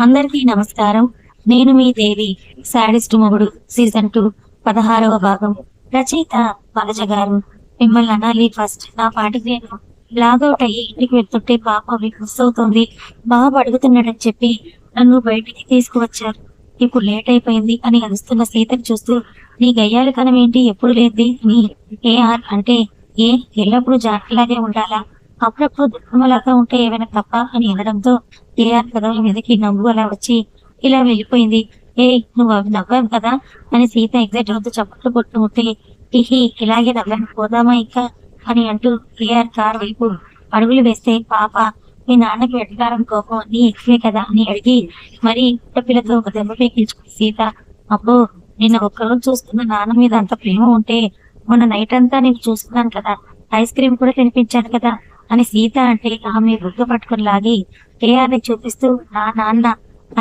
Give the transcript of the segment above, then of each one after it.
అందరికీ నమస్కారం. నేను మీ దేవి. శాడిస్ట్ మొగుడు సీజన్ 2 16వ భాగం. రచయిత వనజ గారు. మిమ్మల్ని అనాలి ఫస్ట్. నా పాటికి నేను లాగౌట్ అయ్యి ఇంటికి వెళ్తుంటే పాప మిస్ అవుతుంది. బాబు అడుగుతున్నాడని చెప్పి నన్ను బయటికి తీసుకువచ్చారు. ఇప్పుడు లేట్ అయిపోయింది అని అరుస్తున్న సీతను చూస్తూ నీ గయ్యాలి కనం ఏంటి ఎప్పుడు లేంది నీ ఏఆర్ అంటే ఏ ఎల్లప్పుడూ జాగ్రత్తలాగే ఉండాలా? అప్పుడప్పుడు దుఃఖమలాగా ఉంటే ఏమైనా తప్ప అని అనడంతో ఏఆర్ పెదవుల మీదకి నవ్వు అలా వచ్చి ఇలా వెళ్ళిపోయింది. ఏ నువ్వు అవి నవ్వావు కదా అని సీత ఎగ్జైట్ అవుతూ చప్పట్లు కొట్టుకుంటే హిహి ఇలాగే నవ్వాను పోదామా ఇంకా అని అంటూ ఏఆర్ కార్ వైపు అడుగులు వేస్తే పాప మీ నాన్నకి వెటకారం కోపం నీ ఎక్కువే కదా అని అడిగి మరి పుట్టపిల్లతో ఒక దెబ్బ పేకించుకుని సీత అబ్బో నిన్న ఒక్కరోజు చూస్తున్న నాన్న మీద అంత ప్రేమ ఉంటే మొన్న నైట్ అంతా నేను చూస్తున్నాను కదా ఐస్ క్రీమ్ కూడా తినిపించాను కదా అని సీత అంటే ఆమె బుగ్గ పట్టుకుని లాగి కేఆర్ని చూపిస్తూ నా నాన్న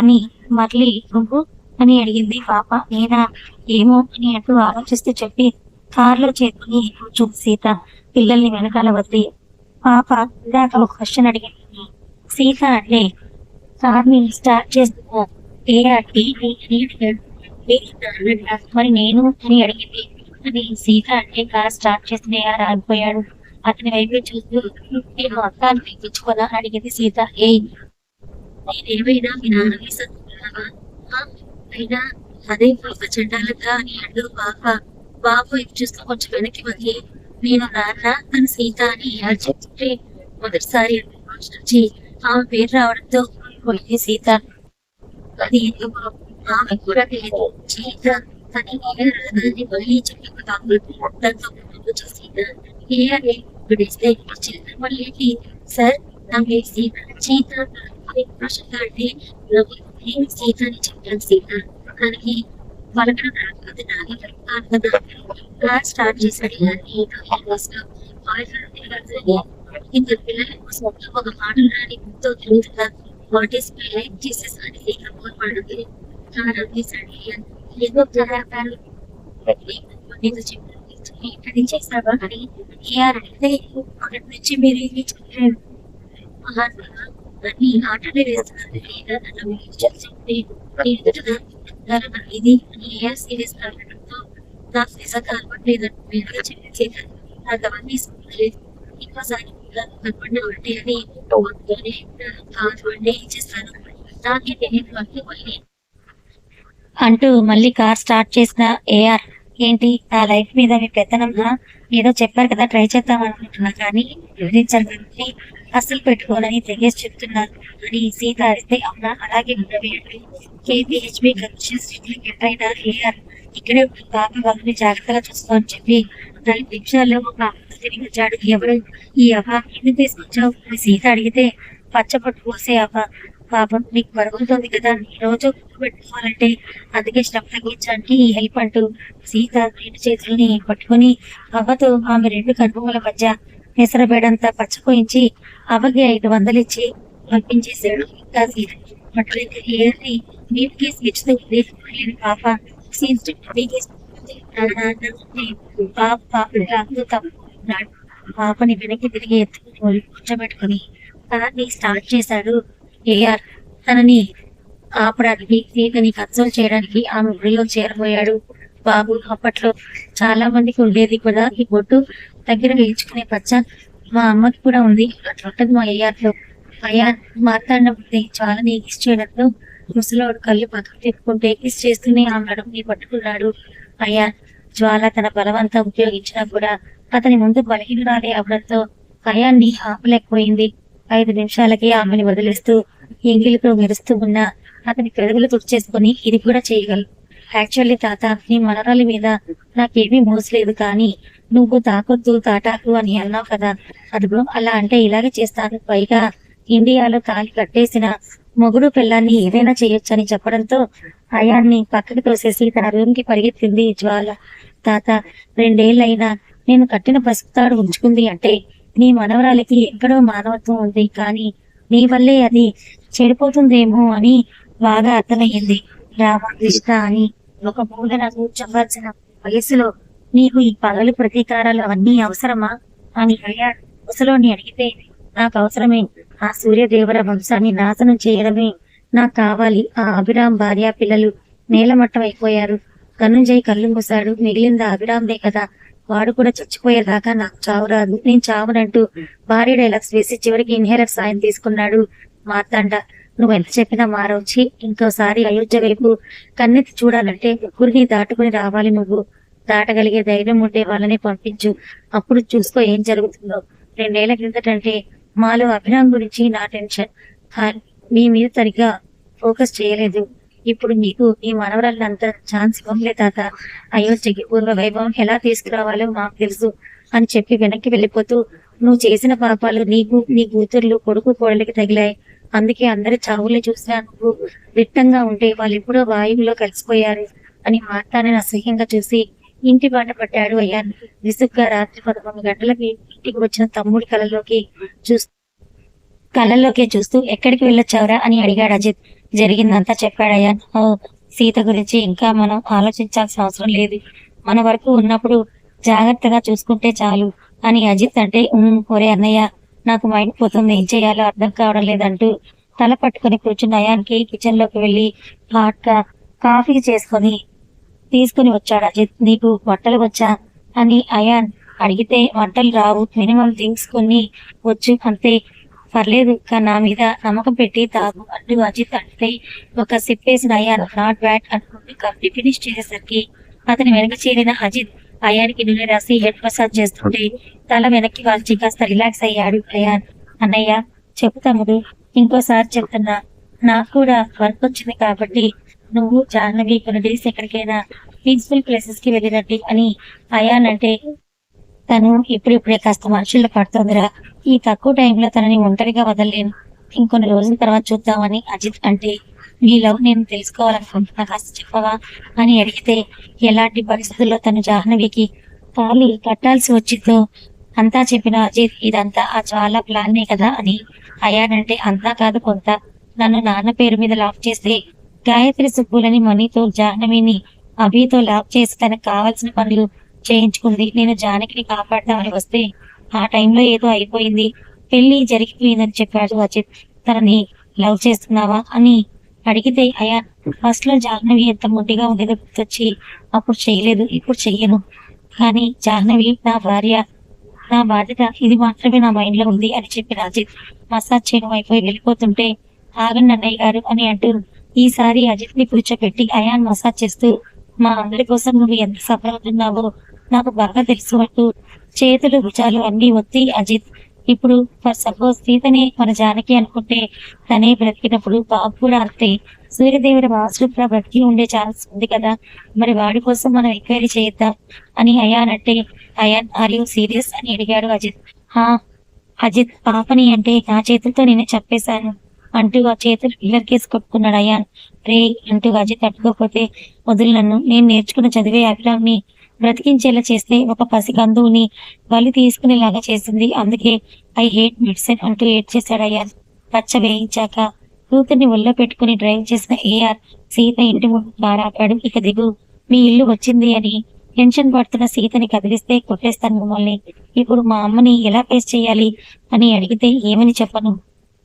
అని మళ్ళీ నువ్వు అని అడిగింది పాప. నేనా ఏమో అని అంటూ ఆలోచిస్తూ చెప్పి కారులో చేతుని చూపు సీత పిల్లల్ని వెనకాల వదిలి పాప ఇందాక ఒక క్వశ్చన్ అడిగింది సీత అంటే కార్ని స్టార్ట్ చేస్తున్నా మరి నేను అని అడిగింది. అది సీత అంటే కార్ స్టార్ట్ చేసిన ఏఆర్ ఆగిపోయాడు. అతని వైపు చూస్తూ నేను అక్కాన్ని పిలిపించుకోదా అడిగింది సీత. నేనేమైనా మీ నాన్న అయినా అదే ఒక చెడ్డాలగా అని అంటూ పాప బాబు ఇది చూస్తూ కొంచెం వెనక్కి వచ్చి నేను నాన్న తన సీత అని చెప్తుంటే మొదటిసారి నుంచి ఆమె పేరు రావడంతో పోయింది సీత. అది ఆమె కూడా తెలియదు సీత తన రాదని మళ్ళీ చెప్పుకుంటాను దాంతో సీత మళ్ళీ సార్ నా పేరు సీత సీత అంటే సీత అని చెప్పాను సీత దానికి పలకడం రాకపోతే నాకే కదా స్టార్ట్ చేశాడు ఇద్దరు పిల్లల కోసం ఒక మాటలు రాని ఎంతో తిరుగుతుందా what is my life Jesus అని సీత పోరాడుతుంది ఏదో నీతో చెప్పాను ఇక్కడి చేస్తావా అని ఏఆర్ అడిగితే అక్కడి నుంచి మీరు ఏమి చెప్పారు అన్ని ఆటలే వేస్తున్నారు ఇది ఏఆర్ సీరియస్ కావడంతో నాకు నిజంగా అలవాట్లేదని మీరు చెప్పేసి నాకు అవన్నీ ఇంకోసారి కనపడినవంటే అని కాదు అంటే ఇచ్చేస్తాను నాకే తెలియదు అంటే మళ్ళీ అంటూ మళ్ళీ కార్ స్టార్ట్ చేసిన ఏఆర్ ఏంటి నా లైఫ్ మీద మీ పెత్తనంగా ఏదో చెప్పారు కదా ట్రై చేద్దాం అనుకుంటున్నా కానీ వివరించారు కాబట్టి అసలు పెట్టుకోవాలని తెగేసి చెప్తున్నారు అని సీత అడిగితే అవునా అలాగే ఉండవేయండి కేపీహెచ్బి గెట్ అయిన ఏఆర్ ఇక్కడే పాప వాళ్ళని జాగ్రత్తగా చూసుకోని చెప్పి 4 నిమిషాల్లో ఒక తిరిగి వచ్చాడు. ఎవరు ఈ అవ్వ ఎన్ని తీసుకొచ్చావు అని సీత అడిగితే పచ్చపట్టు పోసే అవ్వ పాపం నీకు పరుగుతుంది కదా ఈ రోజు పెట్టుకోవాలంటే అందుకే శ్రమ తగ్గించడానికి ఈ హెల్ప్ అంటూ సీత 2 చేతుల్ని పట్టుకుని అవ్వతో ఆమె 2 కనుబొమ్మల మధ్య పెసరబేడంతా పచ్చపోయించి అవ్వకి 500 ఇచ్చి పంపించేశాడు. ఇంకా సీత పట్టులైతే ఏర్ని నీటికి స్కెచ్తో పాప పాపని వెనక్కి తిరిగి ఎత్తుకుని కూర్చోబెట్టుకుని కార్ని స్టార్ట్ చేశాడు ఏఆర్. తనని ఆపడానికి సీతని కన్సోల్ చేయడానికి ఆమె ఊరిలో చేరబోయాడు బాబు. అప్పట్లో చాలా మందికి ఉండేది కూడా ఈ బొట్టు దగ్గర వేయించుకునే పచ్చ. మా అమ్మకి కూడా ఉంది అట్లుంటది మా ఏఆర్లో. అయ్యా మాట్లాడిన బుద్ధి చాలా నీ కిస్ చేయడంతో ముసలోడు కళ్ళు పక్కకు తిప్పుకుంటే కిస్ చేస్తూనే ఆమె నడుముని పట్టుకున్నాడు. అయ్యా జ్వాల తన బలవంతా ఉపయోగించినా కూడా అతని ముందు బలహీనురాలే అవడంతో అయాన్ని ఆపలేకపోయింది. 5 నిమిషాలకి ఆమెను వదిలేస్తూ ఎంగిలితో మెరుస్తూ ఉన్న అతని పెరుగులు తుడిచేసుకుని ఇది కూడా చేయగలరు. యాక్చువల్లీ తాత నీ మనరాలి మీద నాకేమీ మోసలేదు కానీ నువ్వు తాకొద్దు తాటాకు అని అన్నావు కదా అదిగో అలా అంటే ఇలాగే చేస్తాను. పైగా ఇండియాలో తాళి కట్టేసిన మొగుడు పిల్లాన్ని ఏదైనా చేయొచ్చని చెప్పడంతో అయాన్ని పక్కకి తోసేసి తన రూమ్ కి పరిగెత్తింది జ్వాల. తాత 2 ఏళ్ళైనా నేను కట్టిన పసుపుతాడు ఉంచుకుంది అంటే నీ మనవరాలికి ఎక్కడో మానవత్వం ఉంది కానీ నీ వల్లే అది చెడిపోతుందేమో అని బాగా అర్థమయ్యింది. రామకృష్ణ అని ఒక మూలన కూర్చోవలసిన వయసులో నీకు ఈ పగలు ప్రతీకారాలు అవన్నీ అవసరమా అని అయ్యా ముసలోని అడిగితే నాకు అవసరమే. ఆ సూర్యదేవర వంశాన్ని నాశనం చేయడమే నాకు కావాలి. ఆ అభిరామ్ భార్య పిల్లలు నేలమట్టం అయిపోయారు. ధనుంజయ్ కళ్ళు మూశాడు. మిగిలింది ఆ అభిరామ్దే కదా. వాడు కూడా చచ్చిపోయేదాకా నాకు చావు రాదు. నేను చావునంటూ భారీ డైలాగ్స్ వేసి చివరికి ఇన్హేలర్ సాయం తీసుకున్నాడు మార్తాండ. నువ్వు ఎంత చెప్పినా మారవచ్చి ఇంకోసారి అయోధ్య వైపు కన్నెత్తి చూడాలంటే ముగ్గురిని దాటుకుని రావాలి. నువ్వు దాటగలిగే ధైర్యం ఉంటే వాళ్ళని పంపించు. అప్పుడు చూసుకో ఏం జరుగుతుందో. 2 ఏళ్ల కిందటంటే మాలో అభిరామ్ గురించి నా టెన్షన్. మీ మీద సరిగ్గా ఫోకస్ చేయలేదు. ఇప్పుడు నీకు ఈ మనవరాళ్ళంత ఛాన్స్ ఇవ్వలే తాత. అయోధ్యకి పూర్వ వైభవం ఎలా తీసుకురావాలో మాకు తెలుసు అని చెప్పి వెనక్కి వెళ్ళిపోతూ, నువ్వు చేసిన పాపాలు నీకు, నీ కూతుర్లు, కొడుకు, కోడలికి తగిలాయి. అందుకే అందరి చావులే చూసినా నువ్వు దిట్టంగా ఉంటే వాళ్ళు ఎప్పుడో వాయువులో కలిసిపోయారు అని మార్తాన్ని అసహ్యంగా చూసి ఇంటి బాట పట్టాడు అయ్యాను. విసుగ్గా రాత్రి 11 గంటలకి ఇంటికి వచ్చిన తమ్ముడి కళ్ళల్లోకే చూస్తూ ఎక్కడికి వెళ్ళొచ్చావురా అని అడిగాడు అజిత్. జరిగిందంతా చెప్పాడయ్యా. ఓ, సీత గురించి ఇంకా మనం ఆలోచించాల్సిన అవసరం లేదు. మన వరకు ఉన్నప్పుడు జాగ్రత్తగా చూసుకుంటే చాలు అని అజిత్ అంటే, ఒరే అన్నయ్య, నాకు మైండ్ పోతుంది, ఏం చేయాలో అర్థం కావడం లేదంటూ తల పట్టుకుని కూర్చున్న అయాన్కి కిచెన్ లోకి వెళ్ళి హాట్ గా కాఫీ తీసుకుని వచ్చాడు అజిత్. నీకు వంటలు వచ్చా అని అయాన్ అడిగితే, వంటలు రావు, మినిమం థింగ్స్ కొన్ని వచ్చు అంతే, పర్లేదు కానీ నా మీద నమ్మకం పెట్టి తాగు అంటూ అజిత్ అంటే ఒక సిప్ వేసిన అయాన్ నాట్ బ్యాడ్ అనుకుంటూ కప్ని ఫినిష్ చేసేసరికి అతని వెనక చేరిన అజిత్ అయాన్కి నూనె రాసి హెడ్ మసాజ్ చేస్తుంటే తల వెనక్కి వాల్చి కాస్త రిలాక్స్ అయ్యాడు అయాన్. అన్నయ్య చెప్పు తమ్ముడు, ఇంకోసారి చెప్తున్నా, నాకు కూడా వర్క్ వచ్చింది కాబట్టి నువ్వు జాహ్నవి కొన్ని డేస్ ఎక్కడికైనా పీస్ఫుల్ ప్లేసెస్ కి వెళ్ళినట్టు అని అయాన్ అంటే, తను ఇప్పుడిప్పుడే కాస్త మనుషుల్లో పడుతుందిరా. ఈ తక్కువ టైంలో తనని ఒంటరిగా వదలలేను. ఇంకొన్ని రోజుల తర్వాత చూద్దామని అజిత్ అంటే, నీ లవ్ నేను తెలుసుకోవాలనుకుంటున్నా, కాస్త చెప్పవా అని అడిగితే, ఎలాంటి పరిస్థితుల్లో తను జాహ్నవికి తాళి కట్టాల్సి వచ్చిందో అంతా చెప్పిన అజిత్, ఇదంతా ఆ చాలా ప్లాన్నే కదా అని అయ్యానంటే, అంతా కాదు కొంత. నన్ను నాన్న పేరు మీద లాక్ చేస్తే గాయత్రి సుబ్బులని మనీతో జాహ్నవిని అభితో లాక్ చేసి తనకు కావాల్సిన పనులు చేయించుకుంది. నేను జానకిని కాపాడదామని వస్తే ఆ టైంలో ఏదో అయిపోయింది, పెళ్లి జరిగిపోయిందని చెప్పాడు అజిత్. తనని లవ్ చేస్తున్నావా అని అడిగితే అయాన్ ఫస్ట్ లో జాహ్నవి ఎంత మొండిగా ఉండేదో గుర్తొచ్చి, అప్పుడు చేయలేదు, ఇప్పుడు చెయ్యను, కానీ జాహ్నవి నా భార్య, నా బాధ్యత, ఇది మాత్రమే నా మైండ్ లో ఉంది అని చెప్పిన అజిత్ మసాజ్ చేయడం అయిపోయి వెళ్ళిపోతుంటే, ఆగండి అన్నయ్య గారు అని అంటూ ఈసారి అజిత్ ని కూర్చోబెట్టి అయాన్ మసాజ్ చేస్తూ, మా అందరి కోసం నువ్వు ఎంత సఫర్ అవుతున్నావో నాకు బాగా తెలుసు అంటూ చేతులు భుజాలు అన్ని ఒత్తి అజిత్, ఇప్పుడు ఫర్ సపోజ్ సీతనే మన జానకి అనుకుంటే తనే బ్రతికినప్పుడు బాబు కూడా అంతే, సూర్యదేవుడి వాసుడు కూడా బ్రతికి ఉండే ఛాన్స్ ఉంది కదా, మరి వాడి కోసం మనం ఎంక్వైరీ చేద్దాం అని అయాన్ అంటే, అయాన్ ఆర్ యూ సీరియస్ అని అడిగాడు అజిత్. హా అజిత్, పాపని అంటే నా చేతులతో నేనే చంపేశాను అంటూ ఆ చేతులు పిల్లర్ కేసు కొట్టుకున్నాడు అయాన్. రే అంటూ అజిత్ అట్టుకోకపోతే, వదులు నన్ను, నేను నేర్చుకున్న చదివే అభిరామ్ని బ్రతికించేలా చేస్తే ఒక పసి గంధువుని బలి తీసుకునేలాగా చేసింది, అందుకే ఐ హేట్ మెడిసిన్ అంటూ ఏడ్ చేశాడు అయాన్. పచ్చ వేయించాక కూతుర్ని ఒళ్ళో పెట్టుకుని డ్రైవ్ చేసిన ఏఆర్ సీత ఇంటి ముందు బారాపాడు. ఇక దిగు, మీ ఇల్లు వచ్చింది అని టెన్షన్ పడుతున్న సీతని కదిలిస్తే కొట్టేస్తాను మిమ్మల్ని, ఇప్పుడు మా అమ్మని ఎలా ఫేస్ చేయాలి అని అడిగితే ఏమని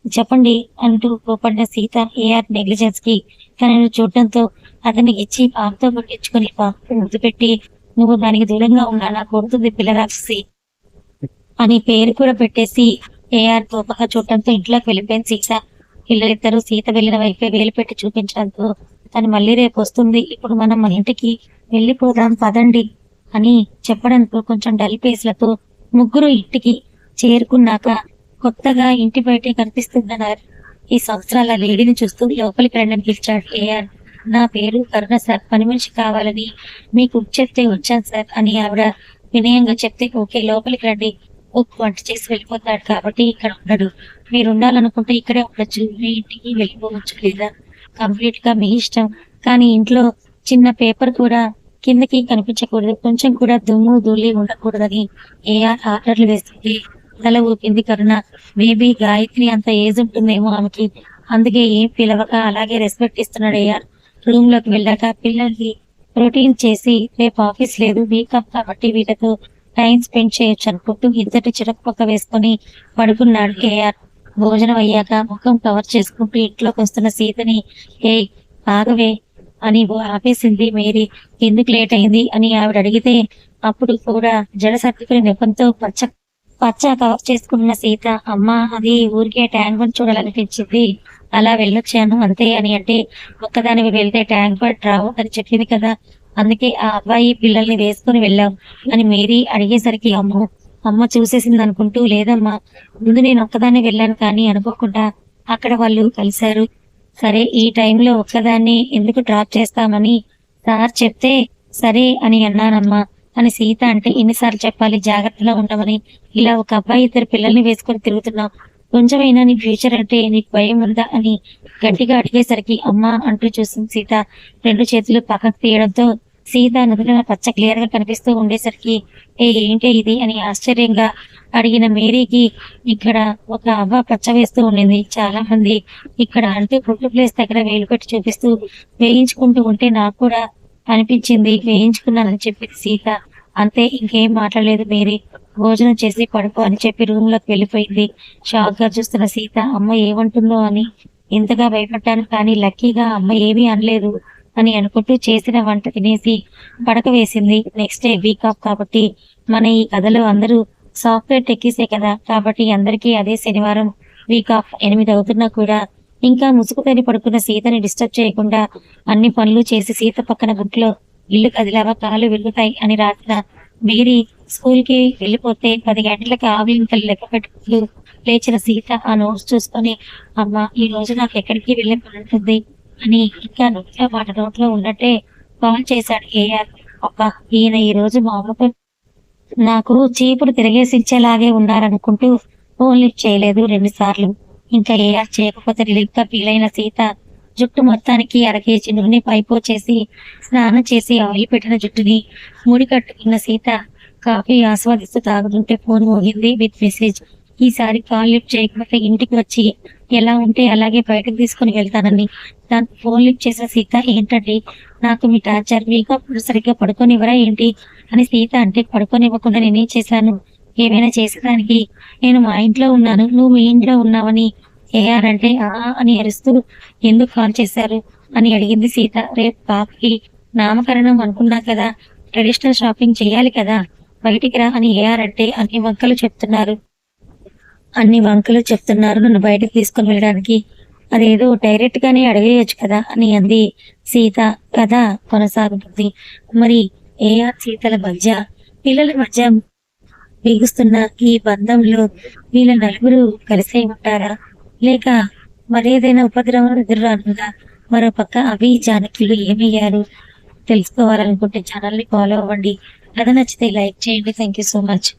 చెప్పండి అంటూ కోపడిన సీత ఏఆర్ నెగ్లిజెన్స్ కి తనను చూడటంతో అతన్ని ఇచ్చి పాపతో కొట్టించుకుని పాపకు ముద్దు పెట్టి, నువ్వు దానికి దూరంగా ఉన్నా నాకు కొడుతుంది పిల్ల రాక్షసి అని పేరు కూడా పెట్టేసి ఏఆర్ కోపంగా చూడటంతో ఇంట్లోకి వెళ్ళిపోయింది సీత. పిల్లలిద్దరూ సీత వెళ్ళిన వైపే వేలు పెట్టి చూపించడంతో తను మళ్ళీ రేపు వస్తుంది, ఇప్పుడు మనం మన ఇంటికి వెళ్ళిపోదాం పదండి అని చెప్పడంతో కొంచెం డల్ పేస్లతో ముగ్గురు ఇంటికి చేరుకున్నాక కొత్తగా ఇంటి బయటే కనిపిస్తుందన్నారు. ఈ సంవత్సరాల లేడీని చూస్తూ లోపలికి రండి పిలిచాడు ఏఆర్. నా పేరు కరుణ సార్, పని మనిషి కావాలని మీకు చెప్తే వచ్చాను సార్ అని ఆవిడ వినయంగా చెప్తే, ఓకే లోపలికి రండి, వంట చేసి వెళ్ళిపోతాడు కాబట్టి ఇక్కడ ఉండడు, మీరు ఉండాలనుకుంటే ఇక్కడే ఉండొచ్చు, మీ ఇంటికి వెళ్ళిపోవచ్చు, లేదా కంప్లీట్ గా మీ ఇష్టం, కానీ ఇంట్లో చిన్న పేపర్ కూడా కిందకి కనిపించకూడదు, కొంచెం కూడా దుమ్ము ధూళి ఉండకూడదని ఏఆర్ ఆర్డర్లు వేస్తుంది. తల ఊపింది కరుణ. మేబీ గాయత్రి అంత ఏజ్ ఉంటుందేమో ఆమెకి, అందుకే ఏం పిలవక అలాగే రెస్పెక్ట్ ఇస్తున్నాడు ఏఆర్. రూమ్ లోకి వెళ్ళాక పిల్లల్ని రొటీన్ చేసి, రేపు ఆఫీస్ లేదు, వీకప్ కాబట్టి వీళ్ళతో టైం స్పెండ్ చేయొచ్చు అనుకుంటూ ఇద్దరు చిరక పక్క వేసుకొని పడుకున్నాడు ఏఆర్. భోజనం అయ్యాక ముఖం కవర్ చేసుకుంటూ ఇంట్లోకి వస్తున్న సీతని ఏయ్ ఆగవే అని ఆపేసింది మేరీ. ఎందుకు లేట్ అయింది అని ఆవిడ అడిగితే అప్పుడు కూడా జడ సర్దుకుని నెపంతో పచ్చ పచ్చ కవర్ చేసుకున్న సీత అమ్మ అది ఊరికే ట్యాంక్ బండ్ చూడాలనిపించింది, అలా వెళ్ళొచ్చాను అంతే అని అంటే, ఒక్కదానివి వెళ్తే ట్యాంక్ బండ్ రావు అని చెప్పింది కదా, అందుకే ఆ అబ్బాయి పిల్లల్ని వేసుకుని వెళ్ళాం అని మేరీ అడిగేసరికి అమ్మో అమ్మ చూసేసింది అనుకుంటూ లేదమ్మా, ముందు నేను ఒక్కదాన్ని వెళ్ళాను కానీ అనుకోకుండా అక్కడ వాళ్ళు కలిశారు. సరే ఈ టైంలో ఒక్కదాన్ని ఎందుకు డ్రాప్ చేస్తామని సార్ చెప్తే సరే అని అన్నానమ్మా అని సీత అంటే ఎన్నిసార్లు చెప్పాలి జాగ్రత్తగా ఉండమని. ఇలా ఒక అబ్బాయి ఇద్దరు పిల్లల్ని వేసుకొని తిరుగుతున్నావు, కొంచెమైనా నీ ఫ్యూచర్ అంటే నీకు భయం ఉందా అని గట్టిగా అడిగేసరికి అమ్మ అంటూ చూసింది సీత. రెండు చేతులు పక్కకు తీయడంతో సీత నుదుటిన పచ్చ క్లియర్ గా కనిపిస్తూ ఉండేసరికి ఏంటి ఇది అని ఆశ్చర్యంగా అడిగిన మేరీకి ఇక్కడ ఒక అవ్వ పచ్చ వేస్తూ ఉండింది. చాలా మంది ఇక్కడ అంటే ఫుడ్ ప్లేస్ దగ్గర వేలు పెట్టి చూపిస్తూ వేయించుకుంటూ ఉంటే నాకు కూడా అనిపించింది, వేయించుకున్నానని చెప్పింది సీత. అంతే, ఇంకేం మాట్లాడలేదు మేరీ. భోజనం చేసి పడుకో అని చెప్పి రూమ్ లోకి వెళ్ళిపోయింది. షాక్ గా చూస్తున్న సీత అమ్మ ఏమంటుందో అని ఇంతగా భయపడ్డాను, కానీ లక్కీగా అమ్మ ఏమీ అనలేదు అని అనుకుంటూ చేసిన వంట తినేసి పడక వేసింది. నెక్స్ట్ డే వీక్ ఆఫ్ కాబట్టి మన ఈ కథలో అందరూ సాఫ్ట్వేర్ టెక్కీసే కదా, కాబట్టి అందరికీ అదే శనివారం వీక్ ఆఫ్. 8 అవుతున్నా కూడా ఇంకా ముసుగుతని పడుకున్న సీతని డిస్టర్బ్ చేయకుండా అన్ని పనులు చేసి సీత పక్కన బుక్లో ఇల్లు కదిలావా కాళ్ళు విరుగుతాయి అని రాసిన మేరీ స్కూల్ కి వెళ్ళిపోతే 10 గంటలకి ఆవిలింతలు లెక్క పెట్టుకుంటూ లేచిన సీత ఆ నోట్స్ చూసుకొని అమ్మ ఈ రోజు నాకు ఎక్కడికి వెళ్ళే పని ఉంటుంది అని ఇంకా నోట్లో మాట నోట్లో ఉన్నట్టే కాల్ చేశాడు ఏఆర్. అబ్బా ఈయన ఈ రోజు మా అమ్మతో నాకు చీపురు తిరిగేసిచ్చేలాగే ఉన్నారనుకుంటూ ఫోన్ లిఫ్ట్ చేయలేదు 2 సార్లు. ఇంకా ఏఆర్ చేయకపోతే రిలీఫ్ గా ఫీల్ అయిన సీత జుట్టు మొత్తానికి 1/2 కేజీ నూనె పైపో చేసి స్నానం చేసి ఆయిల్ పెట్టిన జుట్టుని ముడి కట్టుకున్న సీత కాఫీ ఆస్వాదిస్తూ తాగుతుంటే ఫోన్ మోగింది విత్ మెసేజ్. ఈసారి కాల్ లిఫ్ట్ చేయకపోతే ఇంటికి వచ్చి ఎలా ఉంటే అలాగే బయటకు తీసుకుని వెళ్తానని. దానికి ఫోన్ లిఫ్ట్ చేసిన సీత ఏంటండి నాకు మీ టార్చర్, మీకు సరిగ్గా పడుకోనివ్వరా ఏంటి అని సీత అంటే పడుకోనివ్వకుండా నేనేం చేశాను, ఏమైనా చేసేదానికి నేను మా ఇంట్లో ఉన్నాను నువ్వు మీ ఇంట్లో ఉన్నావని ఏఆర్ అంటే అని అరుస్తూ ఎందుకు కాల్ చేశారు అని అడిగింది సీత. రేపు పాపకి నామకరణం అనుకున్నా కదా, ట్రెడిషనల్ షాపింగ్ చేయాలి కదా, బయటికి రా అని ఏఆర్ అంటే అన్ని వంకలు చెప్తున్నారు నన్ను బయటకు తీసుకుని వెళ్ళడానికి, అదేదో డైరెక్ట్ గానే అడిగేయచ్చు కదా అని అంది సీత. కథ కొనసాగుతుంది. మరి ఏఆర్ సీతల మధ్య పిల్లల మధ్య బిగుస్తున్న ఈ బంధంలో వీళ్ళ నలుగురు కలిసే ఉంటారా, లేక మరేదైనా ఉపద్రవం ఎదురురానుందా? మరో పక్క అవి జానకిలు ఏమయ్యారు తెలుసుకోవాలనుకుంటే ఛానల్ని ఫాలో అవ్వండి. కథ నచ్చితే లైక్ చేయండి. Thank you so much.